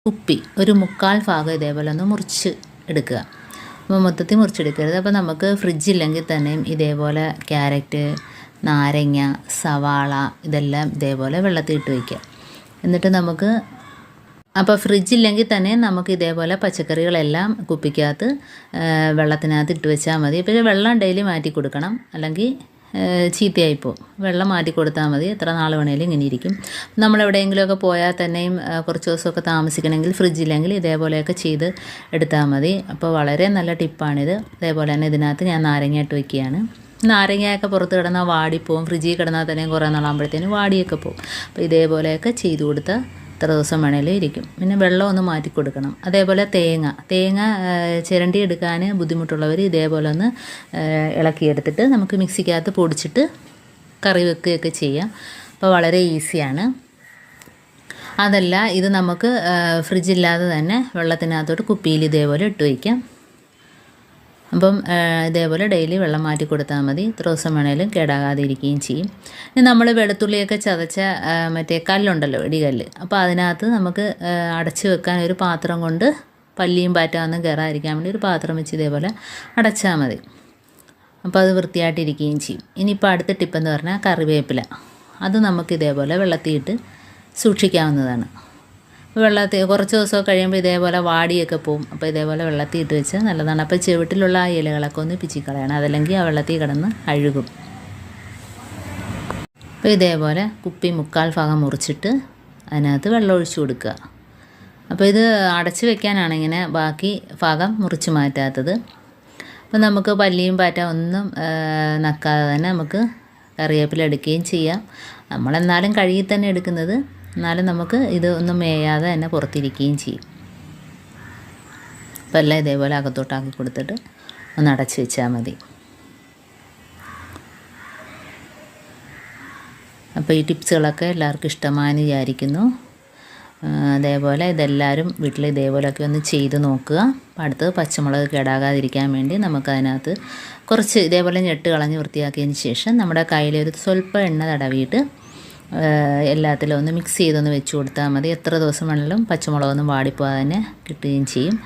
കുപ്പി ഒരു 1/4 ഭാഗം ഇതേപോലെ ഒന്ന് മുറിച്ച് എടുക്കുക. അപ്പോൾ മൊത്തത്തിൽ മുറിച്ചെടുക്കരുത്. അപ്പോൾ നമുക്ക് ഫ്രിഡ്ജില്ലെങ്കിൽ തന്നെയും ഇതേപോലെ ക്യാരറ്റ്, നാരങ്ങ, സവാള ഇതെല്ലാം ഇതേപോലെ വെള്ളത്തിൽ ഇട്ട് വയ്ക്കുക. എന്നിട്ട് നമുക്ക് അപ്പോൾ ഫ്രിഡ്ജില്ലെങ്കിൽ തന്നെ നമുക്ക് ഇതേപോലെ പച്ചക്കറികളെല്ലാം കുപ്പിക്കകത്ത് വെള്ളത്തിനകത്ത് ഇട്ട് വെച്ചാൽ മതി. പിന്നെ വെള്ളം ഡെയിലി മാറ്റി കൊടുക്കണം, അല്ലെങ്കിൽ ചീത്തയായിപ്പോവും. വെള്ളം മാറ്റി കൊടുത്താൽ മതി. എത്ര നാൾ വേണേലും ഇങ്ങനെ ഇരിക്കും. നമ്മളെവിടെയെങ്കിലുമൊക്കെ പോയാൽ തന്നെയും കുറച്ച് ദിവസമൊക്കെ താമസിക്കണമെങ്കിൽ ഫ്രിഡ്ജില്ലെങ്കിൽ ഇതേപോലെയൊക്കെ ചെയ്ത് എടുത്താൽ മതി. അപ്പോൾ വളരെ നല്ല ടിപ്പാണിത്. അതേപോലെ തന്നെ ഇതിനകത്ത് ഞാൻ നാരങ്ങ ഇട്ട് വയ്ക്കുകയാണ്. നാരങ്ങയൊക്കെ പുറത്ത് കിടന്നാൽ വാടിപ്പോവും. ഫ്രിഡ്ജിൽ കിടന്നാൽ തന്നെയും കുറേ നാളാകുമ്പോഴത്തേനും വാടിയൊക്കെ പോവും. അപ്പോൾ ഇതേപോലെയൊക്കെ ചെയ്ത് കൊടുത്താൽ എത്ര ദിവസം വേണേലും ഇരിക്കും. പിന്നെ വെള്ളം ഒന്ന് മാറ്റി കൊടുക്കണം. അതേപോലെ തേങ്ങ ചിരണ്ടി എടുക്കാൻ ബുദ്ധിമുട്ടുള്ളവർ ഇതേപോലെ ഒന്ന് ഇളക്കിയെടുത്തിട്ട് നമുക്ക് മിക്സിക്കകത്ത് പൊടിച്ചിട്ട് കറി വെക്കുകയൊക്കെ ചെയ്യാം. അപ്പോൾ വളരെ ഈസിയാണ്. അതല്ല, ഇത് നമുക്ക് ഫ്രിഡ്ജില്ലാതെ തന്നെ വെള്ളത്തിനകത്തോട്ട് കുപ്പിയിൽ ഇതേപോലെ ഇട്ട് വയ്ക്കാം. അപ്പം ഇതേപോലെ ഡെയിലി വെള്ളം മാറ്റി കൊടുത്താൽ മതി. എത്ര ദിവസം വേണേലും കേടാകാതെ ഇരിക്കുകയും ചെയ്യും. ഇനി നമ്മൾ വെളുത്തുള്ളിയൊക്കെ ചതച്ച മറ്റേ കല്ലുണ്ടല്ലോ, ഇടികല്ല്, അപ്പോൾ അതിനകത്ത് നമുക്ക് അടച്ച് വെക്കാൻ ഒരു പാത്രം കൊണ്ട് പല്ലിയും പാറ്റൊന്നും കയറാതിരിക്കാൻ വേണ്ടി ഒരു പാത്രം വെച്ച് ഇതേപോലെ അടച്ചാൽ മതി. അപ്പോൾ അത് വൃത്തിയായിട്ടിരിക്കുകയും ചെയ്യും. ഇനിയിപ്പോൾ അടുത്ത ടിപ്പെന്ന് പറഞ്ഞാൽ കറിവേപ്പില. അത് നമുക്ക് ഇതേപോലെ വെള്ളത്തിയിട്ട് സൂക്ഷിക്കാവുന്നതാണ്. വെള്ളത്തിൽ കുറച്ച് ദിവസമൊക്കെ കഴിയുമ്പോൾ ഇതേപോലെ വാടിയൊക്കെ പോവും. അപ്പോൾ ഇതേപോലെ വെള്ളത്തിൽ ഇട്ട് വെച്ചാൽ നല്ലതാണ്. അപ്പോൾ ചുവട്ടിലുള്ള ആ ഇലകളൊക്കെ ഒന്ന് പിച്ചിക്കളയണം, അതല്ലെങ്കിൽ ആ വെള്ളത്തിൽ കിടന്ന് അഴുകും. അപ്പോൾ ഇതേപോലെ കുപ്പി 1/4 ഭാഗം മുറിച്ചിട്ട് അതിനകത്ത് വെള്ളം ഒഴിച്ച് കൊടുക്കുക. അപ്പോൾ ഇത് അടച്ച് വെക്കാനാണ് ഇങ്ങനെ ബാക്കി ഭാഗം മുറിച്ച് മാറ്റാത്തത്. അപ്പോൾ നമുക്ക് പല്ലിയും പാറ്റ ഒന്നും നക്കാതെ തന്നെ നമുക്ക് കറിവേപ്പില എടുക്കുകയും ചെയ്യാം. നമ്മളെന്നാലും കഴുകി തന്നെ എടുക്കുന്നത്, എന്നാലും നമുക്ക് ഇത് ഒന്നും മേയാതെ തന്നെ പുറത്തിരിക്കുകയും ചെയ്യും. അപ്പോൾ എല്ലാം ഇതേപോലെ അകത്തോട്ടാക്കി കൊടുത്തിട്ട് ഒന്ന് അടച്ച് വെച്ചാൽ മതി. അപ്പോൾ ഈ ടിപ്സുകളൊക്കെ എല്ലാവർക്കും ഇഷ്ടമായെന്ന് വിചാരിക്കുന്നു. അതേപോലെ ഇതെല്ലാവരും വീട്ടിൽ ഇതേപോലെയൊക്കെ ഒന്ന് ചെയ്ത് നോക്കുക. അടുത്തത് പച്ചമുളക് കേടാകാതിരിക്കാൻ വേണ്ടി നമുക്കതിനകത്ത് കുറച്ച് ഇതേപോലെ ഞെട്ട് കളഞ്ഞ് വൃത്തിയാക്കിയതിന് ശേഷം നമ്മുടെ കയ്യിലൊരു സ്വല്പം എണ്ണ തടവിയിട്ട് എല്ലാത്തിലും ഒന്ന് മിക്സ് ചെയ്തൊന്ന് വെച്ച് കൊടുത്താൽ മതി. എത്ര ദിവസം വേണമെങ്കിലും പച്ചമുളകൊന്നും വാടിപ്പോകാതെ തന്നെ കിട്ടുകയും ചെയ്യും.